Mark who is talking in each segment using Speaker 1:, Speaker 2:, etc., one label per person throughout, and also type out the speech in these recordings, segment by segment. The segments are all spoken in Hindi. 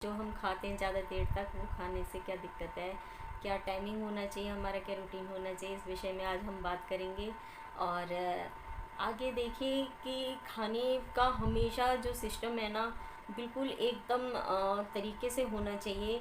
Speaker 1: जो हम खाते हैं ज़्यादा देर तक, वो खाने से क्या दिक्कत है, क्या टाइमिंग होना चाहिए हमारा, क्या रूटीन होना चाहिए, इस विषय में आज हम बात करेंगे। और आगे देखिए कि खाने का हमेशा जो सिस्टम है ना, बिल्कुल एकदम तरीके से होना चाहिए।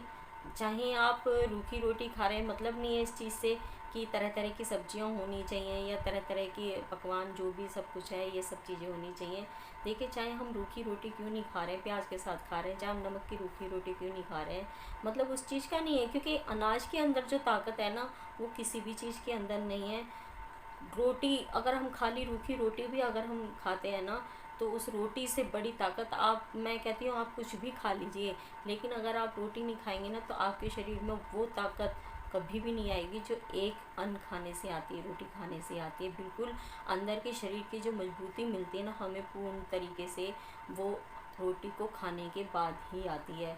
Speaker 1: चाहे आप रूखी रोटी खा रहे हैं, मतलब नहीं है इस चीज़ से कि तरह तरह की सब्जियां होनी चाहिए या तरह तरह की पकवान, जो भी सब कुछ है ये सब चीज़ें होनी चाहिए। देखिए, चाहे हम रूखी रोटी क्यों नहीं खा रहे हैं, प्याज के साथ खा रहे हैं, चाहे हम नमक की रूखी रोटी क्यों नहीं खा रहे हैं, मतलब उस चीज़ का नहीं है, क्योंकि अनाज के अंदर जो ताकत है ना, वो किसी भी चीज़ के अंदर नहीं है। रोटी अगर हम खाली रूखी रोटी भी अगर हम खाते हैं ना, तो उस रोटी से बड़ी ताकत, आप मैं कहती हूँ आप कुछ भी खा लीजिए, लेकिन अगर आप रोटी नहीं खाएंगे ना, तो आपके शरीर में वो ताकत कभी भी नहीं आएगी जो एक अन्न खाने से आती है, रोटी खाने से आती है। बिल्कुल अंदर के शरीर की जो मजबूती मिलती है ना हमें, पूर्ण तरीके से वो रोटी को खाने के बाद ही आती है।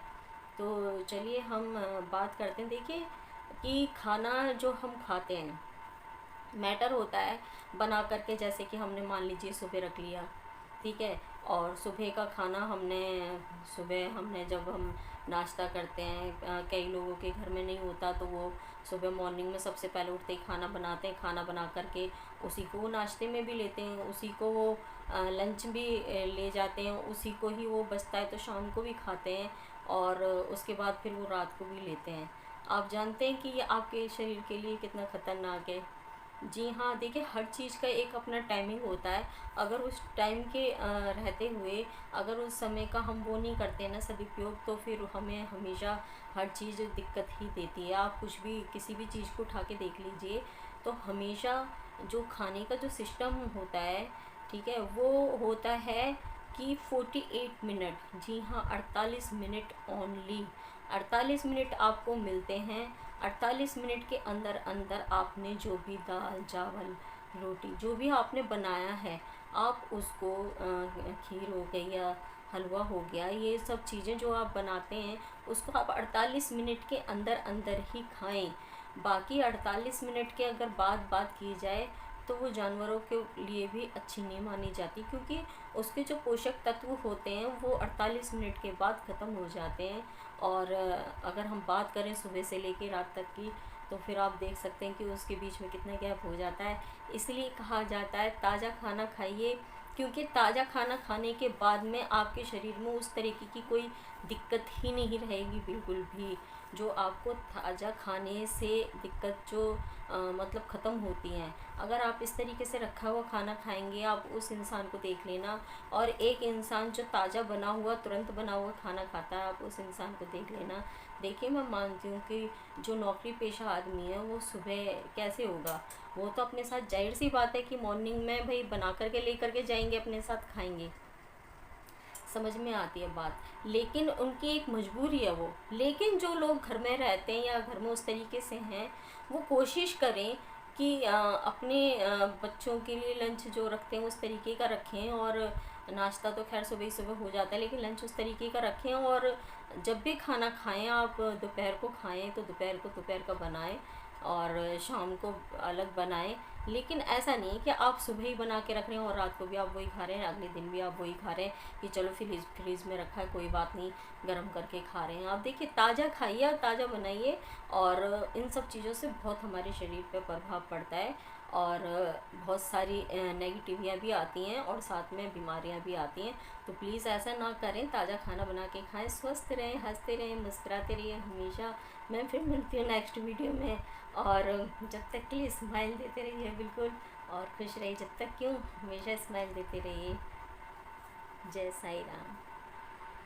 Speaker 1: तो चलिए हम बात करते हैं। देखिए कि खाना जो हम खाते हैं मैटर होता है बना करके, जैसे कि हमने मान लीजिए सुबह रख लिया, ठीक है, और सुबह का खाना सुबह हमने जब हम नाश्ता करते हैं, कई लोगों के घर में नहीं होता तो वो सुबह मॉर्निंग में सबसे पहले उठते ही खाना बनाते हैं, खाना बना करके उसी को वो नाश्ते में भी लेते हैं, उसी को वो लंच भी ले जाते हैं, उसी को ही वो बचता है तो शाम को भी खाते हैं, और उसके बाद फिर वो रात को भी लेते हैं। आप जानते हैं कि ये आपके शरीर के लिए कितना खतरनाक है। जी हाँ, देखिए हर चीज़ का एक अपना टाइमिंग होता है। अगर उस टाइम के रहते हुए अगर उस समय का हम वो नहीं करते ना सदुपयोग, तो फिर हमें हमेशा हर चीज़ दिक्कत ही देती है। आप कुछ भी किसी भी चीज़ को उठा के देख लीजिए, तो हमेशा जो खाने का जो सिस्टम होता है, ठीक है, वो होता है कि 48 मिनट, जी हाँ 48 मिनट ओनली, 48 मिनट आपको मिलते हैं। 48 मिनट के अंदर अंदर आपने जो भी दाल चावल रोटी जो भी आपने बनाया है, आप उसको खीर हो गई या हलवा हो गया, ये सब चीज़ें जो आप बनाते हैं उसको आप 48 मिनट के अंदर अंदर ही खाएं। बाकी 48 मिनट के अगर बात की जाए तो वो जानवरों के लिए भी अच्छी नहीं मानी जाती, क्योंकि उसके जो पोषक तत्व होते हैं वो 48 मिनट के बाद ख़त्म हो जाते हैं। और अगर हम बात करें सुबह से लेकर रात तक की, तो फिर आप देख सकते हैं कि उसके बीच में कितना गैप हो जाता है। इसलिए कहा जाता है ताज़ा खाना खाइए, क्योंकि ताज़ा खाना खाने के बाद में आपके शरीर में उस तरीके की कोई दिक्कत ही नहीं रहेगी बिल्कुल भी। जो आपको ताज़ा खाने से दिक्कत जो मतलब ख़त्म होती हैं, अगर आप इस तरीके से रखा हुआ खाना खाएंगे, आप उस इंसान को देख लेना, और एक इंसान जो ताज़ा बना हुआ तुरंत बना हुआ खाना खाता है, आप उस इंसान को देख लेना। देखिए, मैं मानती हूँ कि जो नौकरी पेशा आदमी है वो सुबह कैसे होगा, वो तो अपने साथ जाहिर सी बात है कि मॉर्निंग में भाई बना करके ले करके जाएंगे, अपने साथ खाएंगे, समझ में आती है बात, लेकिन उनकी एक मजबूरी है वो। लेकिन जो लोग घर में रहते हैं या घर में उस तरीके से हैं, वो कोशिश करें कि अपने बच्चों के लिए लंच जो रखते हैं उस तरीके का रखें, और नाश्ता तो खैर सुबह ही सुबह हो जाता है, लेकिन लंच उस तरीके का रखें। और जब भी खाना खाएं, आप दोपहर को खाएं तो दोपहर को दोपहर का बनाएं, और शाम को अलग बनाएं। लेकिन ऐसा नहीं है कि आप सुबह ही बना के रख रहे हैं और रात को भी आप वही खा रहे हैं, अगले दिन भी आप वही खा रहे हैं कि चलो फ्रीज में रखा है कोई बात नहीं, गर्म करके खा रहे हैं। आप देखिए, ताज़ा खाइए और ताज़ा बनाइए, और इन सब चीज़ों से बहुत हमारे शरीर पे प्रभाव पड़ता है, और बहुत सारी नेगेटिवियाँ भी आती हैं और साथ में बीमारियाँ भी आती हैं। तो प्लीज़ ऐसा ना करें, ताज़ा खाना बना के खाएं, स्वस्थ रहें, हंसते रहें, मुस्कुराते रहिए हमेशा। मैं फिर मिलती हूँ नेक्स्ट वीडियो में, और जब तक के लिए स्माइल देते रहिए बिल्कुल, और खुश रहिए, जब तक क्यों हमेशा स्माइल देते रहिए। जय साई राम।